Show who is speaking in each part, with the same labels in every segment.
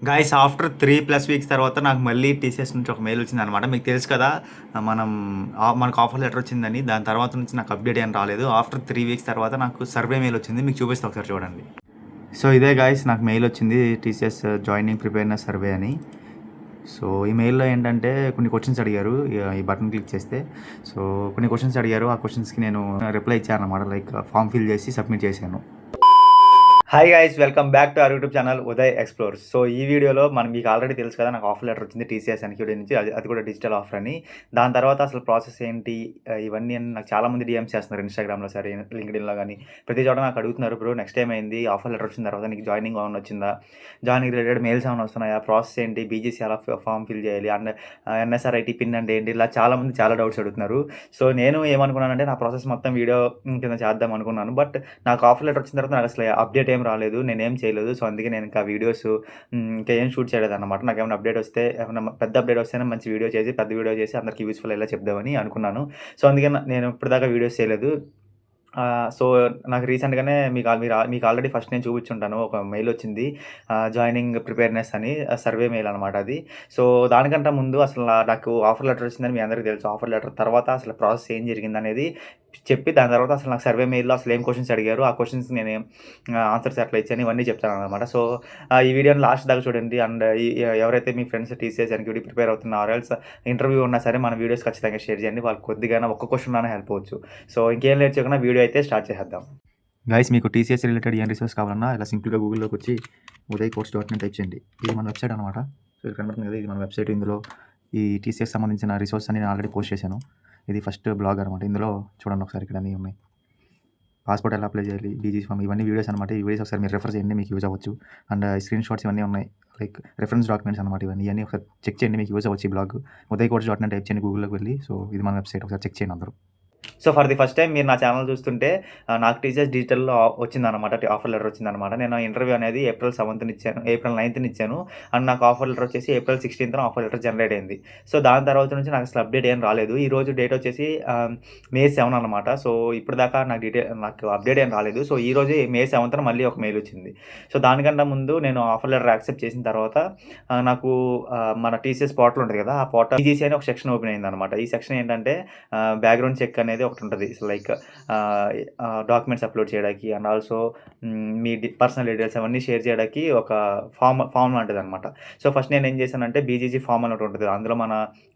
Speaker 1: Guys after 3+ weeks తర్వాత నాకు మళ్ళీ టీసీఎస్ నుంచి ఒక మెయిల్ వచ్చిందనమాట. మీకు తెలుసు కదా, మనం మనకు ఆఫర్ లెటర్ వచ్చిందని. దాని తర్వాత నుంచి నాకు అప్డేట్ ఏం రాలేదు. ఆఫ్టర్ 3 వీక్స్ తర్వాత నాకు సర్వే మెయిల్ వచ్చింది. మీకు చూపిస్తే ఒకసారి చూడండి. సో ఇదే గైస్, నాకు మెయిల్ వచ్చింది టీసీఎస్ జాయినింగ్ ప్రిపేర్నెస్ సర్వే అని. సో ఈ మెయిల్లో ఏంటంటే కొన్ని క్వశ్చన్స్ అడిగారు. ఈ బటన్ క్లిక్ చేస్తే సో కొన్ని క్వశ్చన్స్ అడిగారు. ఆ క్వశ్చన్స్కి నేను రిప్లై ఇచ్చాను అనమాట. లైక్ ఫామ్ ఫిల్ చేసి సబ్మిట్ చేశాను. Hi guys, welcome back to our YouTube channel Uday explores. So ఈ వీడియోలో మీకు ఆల్రెడీ తెలుసు కదా, నాకు ఆఫర్ లెటర్ వచ్చింది టీసీఎస్ ఎన్క్యూడీ నుంచి. అది కూడా డిజిటల్ ఆఫర్ అని. దాని తర్వాత అసలు ప్రాసెస్ ఏంటి, ఇవన్నీ అని నాకు చాలామంది డిఎమ్స్ చేస్తున్నారు ఇన్స్టాగ్రామ్లో, సరే లింక్డ్ఇన్లో కానీ ప్రతి చోట నాకు అడుగుతున్నారు. బ్రో నెక్స్ట్ టైం అయింది, ఆఫర్ లెటర్ వచ్చిన తర్వాత నీకు జాయినింగ్ ఏమైనా వచ్చిందా, జాయినింగ్ రిలేటెడ్ మెయిల్స్ ఏమైనా వస్తున్నాయా, ప్రాసెస్ ఏంటి, బీజీసీ ఎలా ఫామ్ ఫిల్ చేయాలి, అండ్ ఎన్ఎస్ఆర్ఐటీ పిన్ అంటే ఏంటి, ఇలా చాలామంది చాలా డౌట్స్ అడుగుతున్నారు. సో నేను ఏమనుకున్నానంటే నా ప్రాసెస్ మొత్తం వీడియో కింద చేద్దాం అనుకున్నాను. బట్ నాకు ఆఫర్ లెటర్ వచ్చిన తర్వాత నాకు అసలు అప్డేట్ ఏం రాలేదు, నేనేం చేయలేదు. సో అందుకే నేను ఇంకా వీడియోస్ ఇంకా ఏం షూట్ చేయలేదు అనమాట. నాకు ఏమైనా అప్డేట్ వస్తే, ఏమైనా పెద్ద అప్డేట్ వస్తేనే మంచి వీడియో చేసి, పెద్ద వీడియో చేసి అందరికి యూస్ఫుల్ అయ్యేలా చెప్దామని అనుకున్నాను. సో అందుకే నేను ఇప్పటిదాకా వీడియోస్ చేయలేదు. సో నాకు రీసెంట్‌గానే మీకు ఆల్రెడీ ఫస్ట్ నేను చూపించుంటాను. ఒక మెయిల్ వచ్చింది, జాయినింగ్ ప్రిపేర్‌నెస్ అని, సర్వే మెయిల్ అనమాట అది. సో దానికంటే ముందు అసలు నాకు ఆఫర్ లెటర్ వచ్చిందని మీ అందరికీ తెలుసు. ఆఫర్ లెటర్ తర్వాత అసలు ప్రాసెస్ ఏం జరిగిందనేది చెప్పి, దాని తర్వాత అసలు నాకు సర్వే మెయిల్‌లో అసలు ఏం క్వెషన్స్ అడిగారు, ఆ క్వెషన్స్‌కి నేను ఆన్సర్స్ ఎట్లా ఇచ్చాను, ఇవన్నీ చెప్తాననమాట. సో ఈ వీడియోని లాస్ట్ దాకా చూడండి. అండ్ ఎవరైతే మీ ఫ్రెండ్స్ టీసీఎస్ ఎన్క్యూడీ ప్రిపేర్ అవుతున్నారో, ఎల్స్ ఇంటర్వ్యూ ఉన్నా సరే మన వీడియోస్ ఖచ్చితంగా షేర్ చేయండి. వాళ్ళకి కొద్దిగానే ఒక్క క్వెషన్‌లోనే హెల్ప్ అవ్వచ్చు. సో ఇంకేం లేట్ చేయకుండా వీడియో అయితే స్టార్ట్ చేసేద్దాం. గైస్, మీకు టీసీఎస్ రిలేటెడ్ ఏం రిసోర్స్ కావాలన్నా ఇలా సింపుల్గా గూగుల్లోకి వచ్చి uday.course.in టైప్ చేయండి. ఇది మన వెబ్సైట్ అనమాట. సో ఇక్కడ కనబడుతుంది కదా, ఇది మన వెబ్సైట్. ఇందులో ఈ టీసీఎస్ సంబంధించిన రిసోర్స్ అని నేను ఆల్రెడీ పోస్ట్ చేశాను. ఇది ఫస్ట్ బ్లాగ్ అనమాట. ఇందులో చూడండి ఒకసారి, ఇక్కడ అన్నీ ఉన్నాయి. పాస్పోర్ట్ ఎలా అప్లై చేయాలి, బీజీసీ ఫామ్, ఇవన్నీ వీడియోస్ అనమాట. ఈ వీడియోస్ ఒకసారి మీరు రెఫర్ చేయండి, మీకు యూజ్ అవ్వచ్చు. అండ్ స్క్రీన్ షాట్స్ ఇవన్నీ ఉన్నాయి, లైక్ రెఫరెన్స్ డాక్యుమెంట్స్ అనమాట. ఇవన్నీ ఒకసారి చెక్ చేయండి, మీకు యూజ్ అవ్వచ్చు. ఈ బ్లాగ్ uday.course.in టైప్ చేయండి గూగుల్లోకి వెళ్ళి. సో ఇది మన వెబ్సైట్, ఒకసారి చెక్ చేయండి అందరూ. So for the first time మీరు నా ఛానల్ చూస్తుంటే, నాకు టీసీఎస్ డిజిటల్‌లో వచ్చిందనమాట. ఆఫర్ లెటర్ వచ్చిందనమాట. నేను ఇంటర్వ్యూ అనేది April 7th ఇచ్చాను, April 9th ఇచ్చాను. అండ్ నాకు ఆఫర్ లెటర్ వచ్చేసి April 16th offer letter generate అయింది. సో దాని తర్వాత నుంచి నాకు అసలు అప్డేట్ ఏం రాలేదు. ఈరోజు డేట్ వచ్చేసి May 7 అనమాట. సో ఇప్పటిదాకా నాకు అప్డేట్ ఏం రాలేదు. సో ఈరోజు May 7th మళ్ళీ ఒక మెయిల్ వచ్చింది. సో దానికన్నా ముందు నేను ఆఫర్ లెటర్ యాక్సెప్ట్ చేసిన తర్వాత నాకు మన టీసీఎస్ పోర్టల్ ఉంటుంది కదా, ఆ పోర్టల్ బీజీసీ అని ఒక సెక్షన్ ఓపెన్ అయిందనమాట. ఈ సెక్షన్ ఏంటంటే బ్యాక్గ్రౌండ్ చెక్ అనేది ఒకటి ఉంటుంది. లైక్ డాక్యుమెంట్స్ అప్లోడ్ చేయడానికి, and also me personal details అవన్నీ షేర్ చేయడానికి ఒక ఫామ్ లాంటిది అనమాట. సో ఫస్ట్ నేను ఏం చేశానంటే, బీజీజీ ఫామ్ అని ఉంటుంది. అందులో మన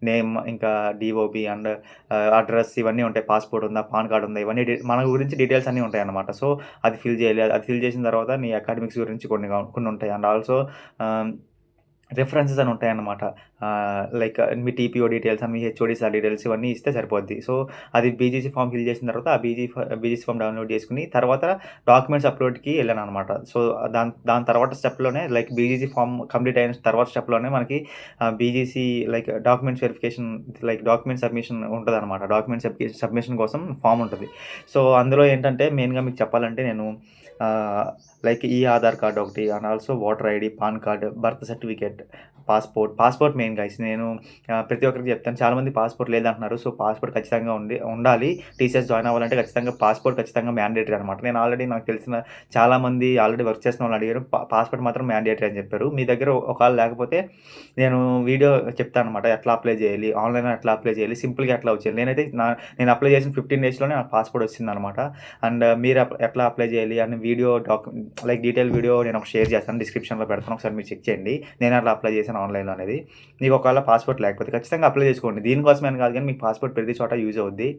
Speaker 1: నేమ్, ఇంకా డిఓబి అండ్ అడ్రస్ ఇవన్నీ ఉంటాయి. పాస్పోర్ట్ ఉందా, పాన్ కార్డ్ ఉందా, ఇవన్నీ మన గురించి డీటెయిల్స్ అన్నీ ఉంటాయి అనమాట. సో అది ఫిల్ చేయాలి. అది ఫిల్ చేసిన తర్వాత నీ అకాడమిక్స్ గురించి కొన్ని ఉంటాయి. అండ్ ఆల్సో రిఫరెన్సెస్ అని ఉంటాయన్నమాట. లైక్ మీ టీపీఓ డీటెయిల్స్, మీ హెచ్ఓడీస్ డీటెయిల్స్ ఇవన్నీ ఇస్తే సరిపోద్ది. సో అది బీజీసీ ఫామ్ ఫిల్ చేసిన తర్వాత ఆ బీజీసీ ఫామ్ డౌన్లోడ్ చేసుకుని తర్వాత డాక్యుమెంట్స్ అప్లోడ్కి వెళ్ళాను అనమాట. సో దాని తర్వాత స్టెప్లోనే, లైక్ బీజీసీ ఫామ్ కంప్లీట్ అయిన తర్వాత స్టెప్లోనే మనకి BGC like documents verification, like document submission ఉంటుంది అనమాట. డాక్యుమెంట్ సబ్మిషన్ కోసం ఫామ్ ఉంటుంది. సో అందులో ఏంటంటే మెయిన్గా మీకు చెప్పాలంటే, నేను లైక్ ఈ ఆధార్ కార్డ్ ఒకటి, and also voter ID, PAN card, birth certificate, passport main guys. నేను ప్రతి ఒక్కరికి చెప్తాను, చాలామంది పాస్పోర్ట్ లేదంటున్నారు. సో పాస్పోర్ట్ ఖచ్చితంగా ఉండాలి. టీసీఎస్ జాయిన్ అవ్వాలంటే ఖచ్చితంగా పాస్పోర్ట్ ఖచ్చితంగా మ్యాండేటరీ అనమాట. నేను ఆల్రెడీ, నాకు తెలిసిన చాలామంది ఆల్రెడీ వర్క్ చేసిన వాళ్ళు అడిగారు, పాస్పోర్ట్ మాత్రం మ్యాండేటరీ అని చెప్పారు. మీ దగ్గర ఒకవేళ లేకపోతే నేను వీడియో చెప్తాను అనమాట, ఎట్లా అప్లై చేయాలి, ఆన్లైన్లో ఎట్లా అప్లై చేయాలి, సింపుల్గా ఎట్లా వచ్చేయాలి. నేను అప్లై చేసిన 15 daysలోనే నాకు పాస్పోర్ట్ వచ్చిందనమాట. అండ్ మీరు ఎట్లా అప్లై చేయాలి అని వీడియో లైక్ డీటెయిల్ వీడియో నేను ఒక షేర్ చేస్తాను, డిస్క్రిప్షన్లో పెడతాను. ఒకసారి మీరు చెక్ చేయండి, నేను అట్లా అప్లై చేశాను ఆన్లైన్లో అనేది. మీకు ఒకవేళ పాస్పోర్ట్ లేకపోతే ఖచ్చితంగా అప్లై చేసుకోండి. దీనికోసమే కాదు కానీ, మీకు పాస్పోర్ట్ ప్రతి చోట యూజ్ అవుద్ది.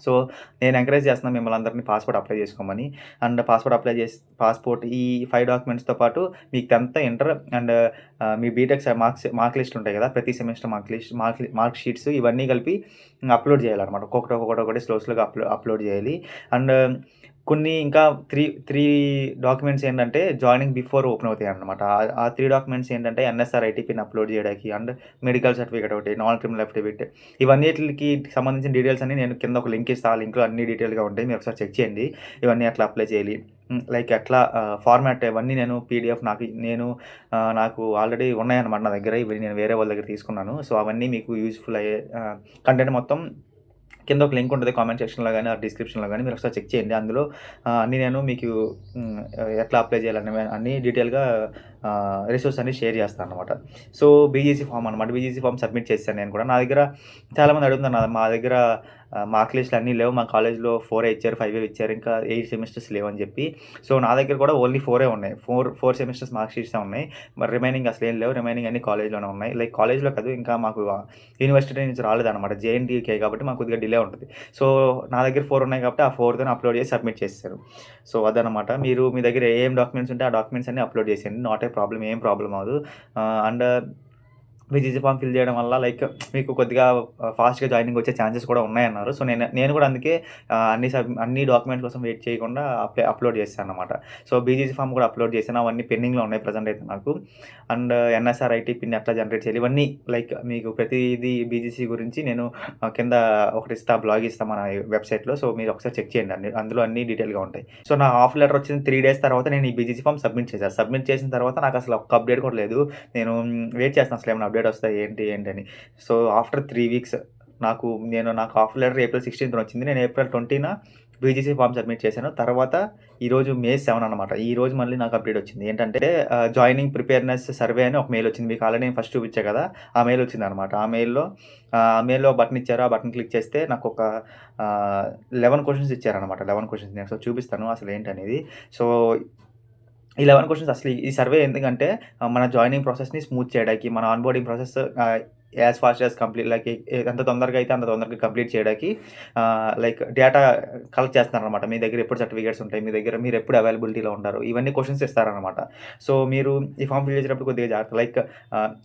Speaker 1: సో నేను ఎంకరేజ్ చేస్తున్నాను మిమ్మల్ని అందరినీ పాస్పోర్ట్ అప్లై చేసుకోమని. అండ్ పాస్పోర్ట్ ఈ 5 డాక్యుమెంట్స్తో పాటు మీకు 10th, ఇంటర్ అండ్ మీ బీటెక్ మార్క్ లిస్ట్ ఉంటాయి కదా, ప్రతి సెమిస్టర్ మార్క్ షీట్స్ ఇవన్నీ కలిపి అప్లోడ్ చేయాలన్నమాట. ఒక్కొక్కటి స్లోగా అప్లోడ్ చేయాలి. అండ్ కొన్ని ఇంకా త్రీ డాక్యుమెంట్స్ ఏంటంటే జాయినింగ్ బిఫోర్ ఓపెన్ అవుతాయి అన్నమాట. ఆ 3 డాక్యుమెంట్స్ ఏంటంటే ఎన్ఎస్ఆర్ఐటీ పిన్ అప్లోడ్ చేయడానికి, అండ్ మెడికల్ సర్టిఫికేట్ ఒకటి, నాన్ క్రిమినల్ అఫిడవిట్, ఇవన్నిటికి సంబంధించిన డీటెయిల్స్ అన్ని నేను కింద ఒక లింక్ ఇస్తాను. ఆ లింక్లో అన్ని డీటెయిల్గా ఉంటాయి, మీరు ఒకసారి చెక్ చేయండి. ఇవన్నీ ఎట్లా అప్లై చేయాలి, లైక్ ఎట్లా ఫార్మాట్, ఇవన్నీ నేను పీడిఎఫ్ నాకు ఆల్రెడీ ఉన్నాయన్నమాట నా దగ్గర. ఇవి నేను వేరే వాళ్ళ దగ్గర తీసుకున్నాను. సో అవన్నీ మీకు యూజ్ఫుల్ అయ్యే కంటెంట్ మొత్తం కింద ఒక లింక్ ఉంటుంది కామెంట్ సెక్షన్లో కానీ, ఆ డిస్క్రిప్షన్లో కానీ, మీరు ఒకసారి చెక్ చేయండి. అందులో అన్నీ నేను మీకు ఎట్లా అప్లై చేయాలని అన్నీ డీటెయిల్గా రిసోర్స్ అన్ని షేర్ చేస్తాను అనమాట. సో బీజీసీ ఫామ్ అనమాట. బీజీసీ ఫామ్ సబ్మిట్ చేశాను నేను కూడా. నా దగ్గర చాలామంది అడుగుతున్నారు, మా దగ్గర మార్క్ లిస్టులు అన్నీ లేవు. మా కాలేజ్‌లో 4 ఇచ్చారు, 5 ఇచ్చారు. ఇంకా 8 సెమిస్టర్స్ లేవని చెప్పి. సో నా దగ్గర కూడా ఓన్లీ 4 ఉన్నాయి. 4 సెమిస్టర్స్ మార్క్ షీట్సే ఉన్నాయి. మరి రిమైనింగ్ అసలేం లేవు. రిమైనింగ్ అన్నీ కాలేజ్‌లోనే ఉన్నాయి. లైక్ కాలేజ్‌లో కాదు, ఇంకా మాకు యూనివర్సిటీ నుంచి రాలేదనమాట. జేఎన్‌టీయూకే కాబట్టి మాకు కొద్దిగా డిలే ఉంటది. సో నా దగ్గర 4 ఉన్నాయి కాబట్టి ఆ 4తోని అప్లోడ్ చేసి సబ్మిట్ చేసేసాను. సో అదనమాట. మీరు మీ దగ్గర ఏం డాక్యుమెంట్స్ ఉంటే ఆ డాక్యుమెంట్స్ అన్నీ అప్లోడ్ చేసేయండి. నాట్ ఏ ప్రాబ్లమ్, ఏం ప్రాబ్లమ్ అవ్వదు. అండ్ బీజీసీ ఫామ్ ఫిల్ చేయడం వల్ల లైక్ మీకు కొద్దిగా ఫాస్ట్‌గా జాయినింగ్ వచ్చే ఛాన్సెస్ కూడా ఉన్నాయన్నారు. సో నేను కూడా అందుకే అన్ని డాక్యుమెంట్స్ కోసం వెయిట్ చేయకుండా అప్లోడ్ చేశాననమాట. సో బీజీసీ ఫామ్ కూడా అప్లోడ్ చేశాను. అవన్నీ పెండింగ్‌లో ఉన్నాయి ప్రెజెంట్ అయితే నాకు. అండ్ ఎన్ఎస్ఆర్ ఐటీ పిన్ ఎట్లా జనరేట్ చేయాలి, ఇవన్నీ లైక్ మీకు ప్రతిదీ బీజీసీ గురించి నేను కింద ఒకటి బ్లాగ్ ఇస్తా మన వెబ్‌సైట్‌లో. సో మీరు ఒకసారి చెక్ చేయండి. అందులో అన్నీ డీటెయిల్‌గా ఉంటాయి. సో నా ఆఫర్ లెటర్ వచ్చిన 3 డేస్ తర్వాత నేను ఈ బీజీసీ ఫామ్ సబ్మిట్ చేశాను. సబ్మిట్ చేసిన తర్వాత నాకు అసలు ఒక్క అప్డేట్ కూడా లేదు. నేను వెయిట్ చేస్తున్నాను అసలు ఏమైనా అప్డేట్ వస్తాయి ఏంటి అని. సో ఆఫ్టర్ 3 వీక్స్ నాకు ఆఫర్ లెటర్ ఏప్రిల్ 16థ్ వచ్చింది. నేను ఏప్రిల్ 20న బీజీసీ ఫామ్ సబ్మిట్ చేశాను. తర్వాత ఈరోజు మే 7 అనమాట. ఈరోజు మళ్ళీ నాకు అప్డేట్ వచ్చింది. ఏంటంటే జాయినింగ్ ప్రిపేర్‌నెస్ సర్వే అని ఒక మెయిల్ వచ్చింది. మీకు ఆల్రెడీ నేను ఫస్ట్ చూపించా కదా, ఆ మెయిల్ వచ్చిందనమాట. ఆ మెయిల్‌లో బటన్ ఇచ్చారు. ఆ బటన్ క్లిక్ చేస్తే నాకు ఒక 11 క్వెషన్స్ ఇచ్చారనమాట. 11 క్వెషన్స్ నేను ఒకసారి చూపిస్తాను అసలు ఏంటనేది. సో ఈ 11 క్వెషన్స్ అసలు ఈ సర్వే ఎందుకంటే మన జాయినింగ్ ప్రాసెస్‌ని స్మూత్ చేయడానికి, మన onboarding process as fast as complete like ఎంత తొందరగా అయితే అంత తొందరగా కంప్లీట్ చేయడానికి లైక్ డేటా కలెక్ట్ చేస్తున్నారనమాట. మీ దగ్గర ఎప్పుడు సర్టిఫికేట్స్ ఉంటాయి, మీరు ఎప్పుడు అవైలబిలిటీలో ఉంటారు, ఇవన్నీ క్వెషన్స్ ఇస్తారనమాట. సో మీరు ఈ ఫామ్ ఫిల్ చేసేటప్పుడు కొద్దిగా జాగ్రత్త. లైక్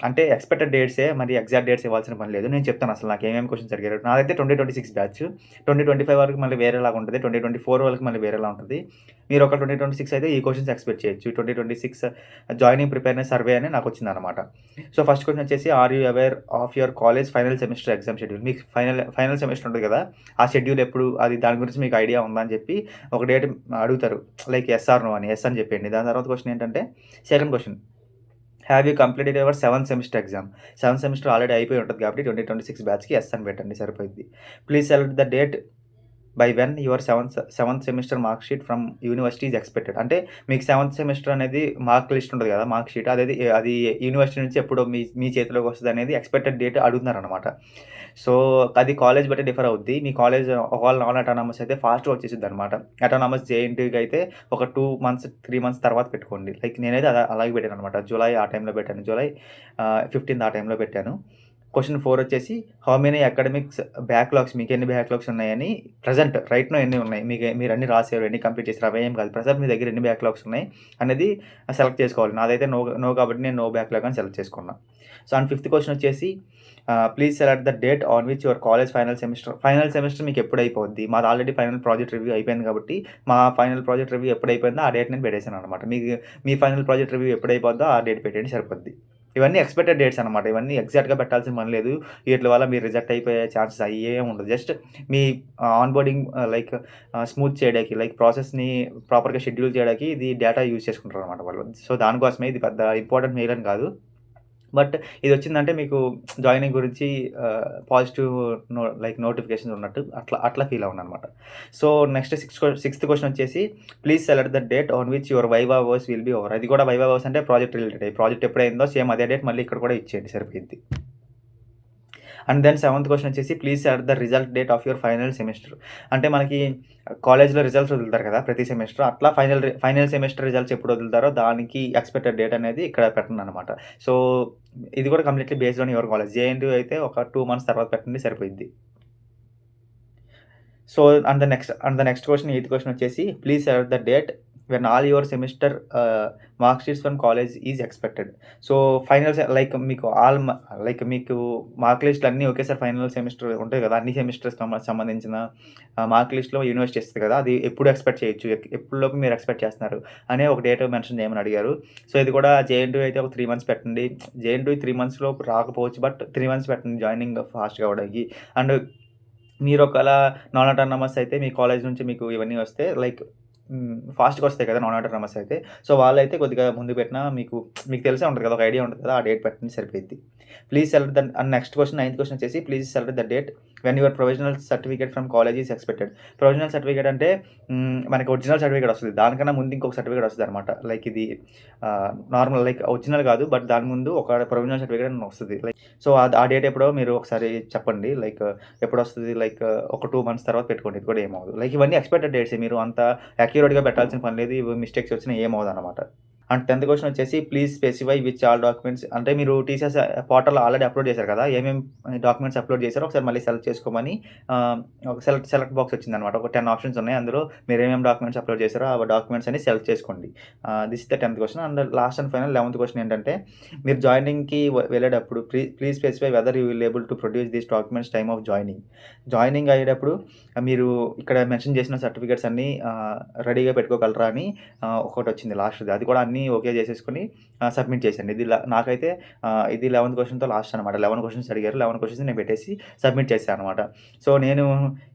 Speaker 1: అంటే ఎక్స్‌పెక్టెడ్ డేట్సే, మరి ఎగ్జాక్ట్ డేట్స్ ఇవ్వాల్సిన పని లేదు. నేను చెప్తాను అసలు నాకు ఏమేమి క్వెషన్స్ అడిగారు. నాదైతే 2026 బ్యాచ్. 2025 వరకు మళ్ళీ వేరేలాగా ఉంటుంది. 2024 వరకు మళ్ళీ వేరేలా ఉంటుంది. మీరు ఒక 2026 అయితే ఈ క్వెషన్స్ ఎక్స్‌పెక్ట్ చేయొచ్చు. 2026 జాయినింగ్ ప్రిపేర్‌నెస్ సర్వే అని నాకు వచ్చిందనమాట. సో ఫస్ట్ క్వెషన్ వచ్చేసి, are you aware of your college final semester exam schedule? మీకు ఫైనల్ సెమిస్టర్ ఉంటుంది కదా, ఆ షెడ్యూల్ ఎప్పుడు, అది దాని గురించి మీకు ఐడియా ఉందా అని చెప్పి ఒక డేట్ అడుగుతారు. లైక్ ఎస్ ఆర్ నో అని. ఎస్ అని చెప్పండి. దాని తర్వాత క్వశ్చన్ ఏంటంటే, second question, have you completed your 7th semester exam? 7th semester already అయిపోయి ఉంటుంది కాబట్టి 2026 బ్యాచ్కి ఎస్ అని పెట్టండి, సరిపోయింది. Please select the date by when your seventh semester mark sheet from university is expected. అంటే మీకు 7th సెమిస్టర్ అనేది మార్క్ లిస్ట్ ఉంటుంది కదా, మార్క్ షీట్, అది యూనివర్సిటీ నుంచి ఎప్పుడు మీ చేతిలోకి వస్తుంది అనేది ఎక్స్పెక్టెడ్ డేట్ అడుగుతున్నారనమాట. సో అది కాలేజ్ బట్టి డిఫర్ అవుద్ది. మీ కాలేజ్ ఒకవేళ నాన్ అటానమస్ అయితే ఫాస్ట్‌గా వచ్చేసిద్ది అనమాట. అటానమస్ జేఎన్‌టీయూకి అయితే ఒక 2 మంత్స్ 3 మంత్స్ తర్వాత పెట్టుకోండి. లైక్ నేనైతే అలాగే పెట్టాను అనమాట. జూలై ఆ టైంలో పెట్టాను. జూలై 15th ఆ టైంలో పెట్టాను. క్వశ్చన్ 4 వచ్చేసి, హౌ మెనీ అకాడమిక్స్ బ్యాక్‌లాగ్స్, మీకు ఎన్ని బ్యాక్‌లాగ్స్ ఉన్నాయని ప్రెజెంట్ రైట్ నౌ ఎన్ని ఉన్నాయి, మీరు అన్ని రాసారు, ఎన్ని కంప్లీట్ చేసారు, అవి ఏం కాదు. ప్రెజెంట్ మీ దగ్గర ఎన్ని బ్యాక్‌లాగ్స్ ఉన్నాయి అనేది సెలెక్ట్ చేసుకోవాలి. నాదైతే నో కాబట్టి నేను నో బ్యాక్‌లాగ్ అని సెలెక్ట్ చేసుకున్నా. సో అండ్ 5th క్వశ్చన్ వచ్చేసి, please select the date on which your college final semester మీకు ఎప్పుడు అయిపోద్ది? మాది ఆల్రెడీ ఫైనల్ ప్రాజెక్ట్ రివ్యూ అయిపోయింది కాబట్టి మా ఫైనల్ ప్రాజెక్ట్ రివ్యూ ఎప్పుడు అయిపోయిందో ఆ డేట్ నేను పెట్టేసాను అనమాట. మీ ఫైనల్ ప్రాజెక్ట్ రివ్యూ ఎప్పుడు అయిపోద్దో ఆ డేట్ పెట్టండి, సరిపోద్ది. ఇవన్నీ ఎక్స్‌పెక్టెడ్ డేట్స్ అనమాట. ఇవన్నీ ఎగ్జాక్ట్‌గా పెట్టాల్సిన పని లేదు. వీటి వల్ల మీరు రిజెక్ట్ అయిపోయే ఛాన్సెస్ అయ్యేం ఉండదు. జస్ట్ మీ ఆన్‌బోర్డింగ్ లైక్ స్మూత్ చేయడానికి, లైక్ ప్రాసెస్‌ని ప్రాపర్‌గా షెడ్యూల్ చేయడానికి ఇది డేటా యూజ్ చేసుకుంటారనమాట వాళ్ళు. సో దానికోసమే, ఇది పెద్ద ఇంపార్టెంట్ మెయిల్ అని కాదు. బట్ ఇది వచ్చిందంటే మీకు జాయినింగ్ గురించి పాజిటివ్ నోటిఫికేషన్స్ ఉన్నట్టు అట్లా ఫీల్ అవ్వండనమాట. సో నెక్స్ట్ 6th క్వశ్చన్ వచ్చేసి, please select the date on which your viva voce will be over. అది కూడా వైవా వర్స్ అంటే ప్రాజెక్ట్ రిలేటెడ్. ప్రాజెక్ట్ ఎప్పుడైందో సేమ్ అదే డేట్ మళ్ళీ ఇక్కడ కూడా ఇచ్చేయండి, సరిపోయింది. అండ్ దెన్ 7th క్వశ్చన్ వచ్చేసి, please select the result date of your final semester. అంటే మనకి కాలేజ్‌లో రిజల్ట్స్ వదులుతారు కదా ప్రతి సెమిస్టర్, అట్లా ఫైనల్ సెమిస్టర్ రిజల్ట్స్ ఎప్పుడు వదులుతారో దానికి ఎక్స్పెక్టెడ్ డేట్ అనేది ఇక్కడ పెట్టండి అనమాట. సో ఇది కూడా completely based on your college. JNTU అయితే ఒక 2 మంత్స్ తర్వాత పెట్టండి, సరిపోయిద్ది. So and the next question, 8th question వచ్చేసి, please select the date when all your semester mark sheets from college is expected. So like మీకు mark లిస్టులు అన్నీ ఒకేసారి ఫైనల్ సెమిస్టర్ ఉంటాయి కదా, అన్ని సెమిస్టర్స్కి సంబంధించిన మార్క్ లిస్ట్‌లో యూనివర్సిటీ ఇస్తుంది కదా, అది ఎప్పుడు ఎక్స్పెక్ట్ చేయొచ్చు, ఎప్పుడులోపు మీరు ఎక్స్పెక్ట్ చేస్తున్నారు అనే ఒక డేట్ మెన్షన్ చేయమని అడిగారు. సో ఇది కూడా జేఎన్‌టీయూ అయితే ఒక 3 మంత్స్ పెట్టండి. జేఎన్‌టీయూ 3 మంత్స్‌లోపు రాకపోవచ్చు, బట్ 3 మంత్స్ పెట్టండి జాయినింగ్ ఫాస్ట్‌గా అవ్వడానికి. అండ్ మీరు ఒకవేళ నాన్ అటానమస్ అయితే మీ కాలేజ్ నుంచి మీకు ఇవన్నీ వస్తే లైక్ ఫాస్ట్‌గా వస్తాయి కదా! నాన్ ఆటోనమస్ అయితే. సో, వాళ్ళైతే కొద్దిగా ముందు పెట్టినా మీకు తెలిసే ఉంటది కదా! ఒక ఐడియా ఉంటది కదా! ఆ డేట్ పెట్టండి సరిపోయిద్ది. Please select the and next question ninth question వచ్చేసి please select the date when your provisional certificate from college is expected. Provisional certificate అంటే మనకి ఒరిజినల్ సర్టిఫికేట్ వస్తది. దానికన్నా ముందు ఇంకొక సర్టిఫికేట్ వస్తదనమాట. లైక్ ఇది నార్మల్ లైక్ ఒరిజినల్ కాదు. బట్ దాని ముందు ఒక ప్రొవిజనల్ సర్టిఫికేట్ అని వస్తది. లైక్ సో, ఆ డేట్ ఎప్పుడో మీరు ఒకసారి చెప్పండి. లైక్ ఎప్పుడొస్తది? లైక్ ఒక 2 మంత్స్ తర్వాత పెట్టుకోండి. ఇది కూడా ఏమవ్వదు. లైక్ ఇవన్నీ ఎక్స్‌పెక్టెడ్ డేట్సే. మీరు అంత అక్యురేట్‌గా పెట్టాల్సిన పని లేదు. ఇవి మిస్టేక్స్ వచ్చినా ఏమవ్వదనమాట. అండ్ 10థ్ క్వెషన్ వచ్చేసి please specify which all documents అంటే మీరు టీసీఎస్ పోర్టల్‌లో ఆల్రెడీ అప్‌లోడ్ చేశారు కదా! ఏమేం డాక్యుమెంట్స్ అప్‌లోడ్ చేశారో ఒకసారి మళ్ళీ సెలెక్ట్ చేసుకోమని ఒక సెలెక్ట్ బాక్స్ వచ్చిందనమాట. ఒక 10 ఆప్షన్స్ ఉన్నాయి. అందులో మీరు ఏమేం డాక్యుమెంట్స్ అప్‌లోడ్ చేశారో ఆ డాక్యుమెంట్స్ అన్ని సెలెక్ట్ చేసుకోండి. దిస్ ఇస్ ద 10థ్ question. And last and final 11థ్ క్వెషన్ ఏంటంటే మీరు జాయినింగ్‌కి వెళ్ళేటప్పుడు please specify whether you will able to produce these documents time of joining. Joining అయ్యేటప్పుడు మీరు ఇక్కడ మెన్షన్ చేసిన సర్టిఫికేట్స్ అన్నీ రెడీగా పెట్టుకోగలరా అని ఒకటొచ్చింది లాస్ట్‌ది. అది కూడా అన్నీ ఓకే చేసేసుకొని సబ్మిట్ చేసేయండి. నాకైతే ఇది 11థ్ క్వెషన్‌తో లాస్ట్ అనమాట. 11 క్వెషన్స్ అడిగారు. 11 క్వెషన్స్ నేను పెట్టేసి సబ్మిట్ చేశాను అనమాట. సో, నేను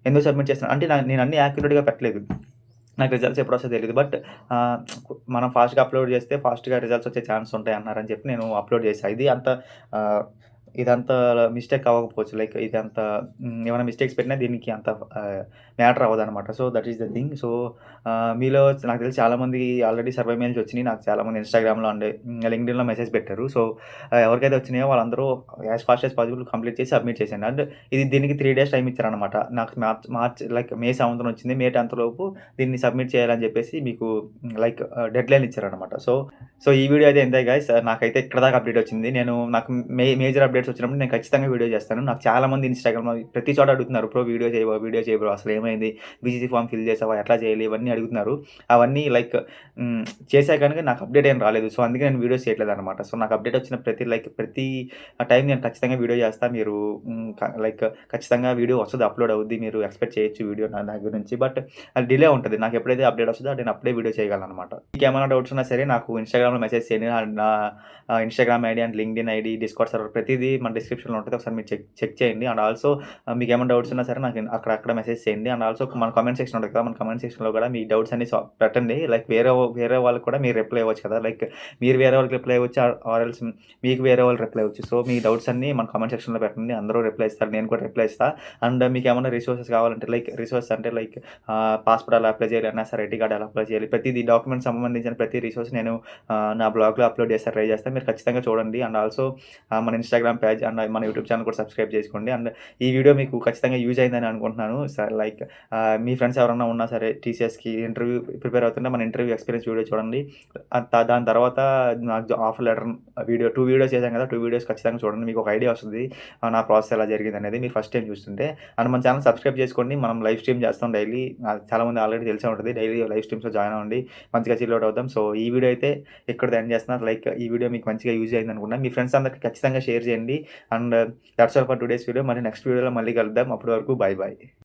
Speaker 1: ఎందుకు సబ్మిట్ చేశాను అంటే నేను అన్నీ యాక్యురేట్‌గా పెట్టలేదు. నాకు రిజల్ట్స్ ఎప్పుడొస్తాయో తెలీదు. బట్ ఆహ్, మనం ఫాస్ట్‌గా అప్‌లోడ్ చేస్తే ఫాస్ట్‌గా రిజల్ట్స్ వచ్చే ఛాన్స్ ఉంటాయన్నారని చెప్పి నేను అప్‌లోడ్ చేశా. ఆహ్, ఇదంతా మిస్టేక్ అవ్వకపోవచ్చు. లైక్ ఇదంతా ఏమైనా మిస్టేక్స్ పెట్టినా దీనికి అంత మ్యాటర్ అవ్వదనమాట. So, that is the thing. So, మీలో నాకు తెలిసి చాలామంది ఆల్రెడీ సర్వే మెయిల్స్ వచ్చినియి. నాకు చాలామంది ఇన్‌స్టాగ్రామ్‌లో అండ్ లింక్డ్ఇన్‌లో మెసేజ్ పెట్టారు. సో, ఎవరికైతే వచ్చినాయో వాళ్ళందరూ as fast as possible complete చేసి సబ్మిట్ చేసేయండి. అండ్ దీనికి 3 డేస్ టైమ్ ఇచ్చారనమాట. నాకు మార్చ్ లైక్ మే 7న వచ్చింది. మే 10th లోపు దీన్ని సబ్మిట్ చేయాలని చెప్పేసి మీకు లైక్ డెడ్‌లైన్ ఇచ్చారనమాట. సో, ఈ వీడియో అయితే ఇంతే గైస్. నాకైతే ఇక్కడ దాకా అప్డేట్ వచ్చింది. నాకు మేజర్ అప్డేట్స్ వచ్చినప్పుడు నేను ఖచ్చితంగా వీడియో చేస్తాను. నాకు చాలామంది ఇన్‌స్టాగ్రామ్‌లో ప్రతి చోట అడుగుతున్నారు. బ్రో వీడియో చేయి బ్రో అసలేమైంది? బీసీసీ ఫార్మ్ ఫిల్ చేసావా? ఎట్లా చేయాలి? ఇవన్నీ అడుగుతున్నారు. అవన్నీ లైక్ చేశా కానీ నాకు అప్డేట్ ఏం రాలేదు. సో, అందుకే నేను వీడియోస్ చేయట్లేదనమాట. సో, నాకు అప్డేట్ వచ్చిన ప్రతి టైం నేను ఖచ్చితంగా వీడియో చేస్తా. మీరు లైక్ ఖచ్చితంగా వీడియో వస్తది. అప్‌లోడ్ అవుద్ది. మీరు ఎక్స్‌పెక్ట్ చేయొచ్చు వీడియో నా దగ్గర నుంచి. బట్ అది డిలే ఉంటది. నాకు ఎప్పుడైతే అప్డేట్ వస్తదో నేను అప్పుడే వీడియో చేయగలననమాట. మీకేమైనా డౌట్స్ ఉన్నా సరే నాకు ఇన్‌స్టాగ్రామ్‌లో మెసేజ్ చేయండి. నా Instagram ID and LinkedIn ID, discard server ప్రతీదీ మన డిస్క్రిప్షన్‌లో ఉంటది. ఒకసారి మీరు చెక్ చేయండి. అండ్ ఆల్సో మీకేమైనా డౌట్స్ ఉన్నా సరే నాకు అక్కడ మెసేజ్ చేయండి. అండ్ ఆల్సో మన కామెంట్ సెక్షన్ ఉంటది కదా! మన కామెంట్ సెక్షన్‌లో కూడా మీ డౌట్స్ అన్ని పెట్టండి. లైక్ వేరే వాళ్ళకి కూడా మీరు రిప్లై ఇవ్వచ్చు కదా! లైక్ మీరు వేరే వాళ్ళకి రిప్లై ఇవ్వచ్చు ఆర్ ఎల్స్ మీకు వేరే వాళ్ళు రిప్లై ఇవ్వచ్చు. సో, మీ డౌట్స్ అన్నీ మన కామెంట్ సెక్షన్‌లో పెట్టండి. అందరూ రిప్లై ఇస్తారు. నేను కూడా రిప్లై ఇస్తా. అండ్ మీకేమన్నా రిసోర్సెస్ కావాలంటే రిసోర్స్ అంటే లైక్ పాస్‌పోర్ట్ ఎలా అప్లై చేయాలి, ఎన్ఎస్ఆర్ ఐడీ కార్డ్ ఎలా అప్లై చేయాలి, ప్రతిదీ డాక్యుమెంట్స్ సంబంధించిన ప్రతి రిసోర్స్ నేను నా బ్లాగ్‌లో అప్‌లోడ్ చేస్తా, ట్రై చేస్తా. మీరు ఖచ్చితంగా చూడండి. అండ్ ఆల్సో మన ఇన్‌స్టాగ్రామ్ పేజ్ అండ్ మన యూట్యూబ్ ఛానల్ కూడా సబ్స్క్రైబ్ చేసుకోండి. అండ్ ఈ వీడియో మీకు ఖచ్చితంగా యూజ్ అయిందని అనుకుంటున్నాను. లైక్ మీ ఫ్రెండ్స్ ఎవరైనా ఉన్నా సరే టీసీఎస్‌కి ఇంటర్వ్యూ ప్రిపేర్ అవుతుంటే మన ఇంటర్వ్యూ ఎక్స్‌పీరియన్స్ వీడియో చూడండి. దాని తర్వాత నాకు ఆఫర్ లెటర్ వీడియో 2 వీడియోస్ చేశాను కదా! 2 వీడియోస్ ఖచ్చితంగా చూడండి. మీకు ఒక ఐడియా వస్తది. నా ప్రాసెస్ ఎలా జరిగిందనేది మీరు ఫస్ట్ టైమ్ చూస్తుంటే. అండ్ మన ఛానల్ సబ్స్క్రైబ్ చేసుకోండి. మనం లైవ్ స్ట్రీమ్ చేస్తాం డైలీ. చాలామంది ఆల్రెడీ తెలిసే ఉంటది. డైలీ లైవ్ స్ట్రీమ్స్‌లో జాయిన్ అవ్వండి. మంచిగా చిల్ ఔట్ అవుదాం. సో, ఈ వీడియో అయితే ఇక్కడితో ఎండ్ చేస్తున్నా. లైక్ ఈ వీడియో మీకు మంచిగా యూజ్ అయిందనుకుంటున్నా. మీ ఫ్రెండ్స్ అందరికి ఖచ్చితంగా షేర్ చేయండి. And that's all for today's video. మళ్ళీ నెక్స్ట్ వీడియోలో మళ్ళీ కలుద్దాం. అప్పటి వరకు బై.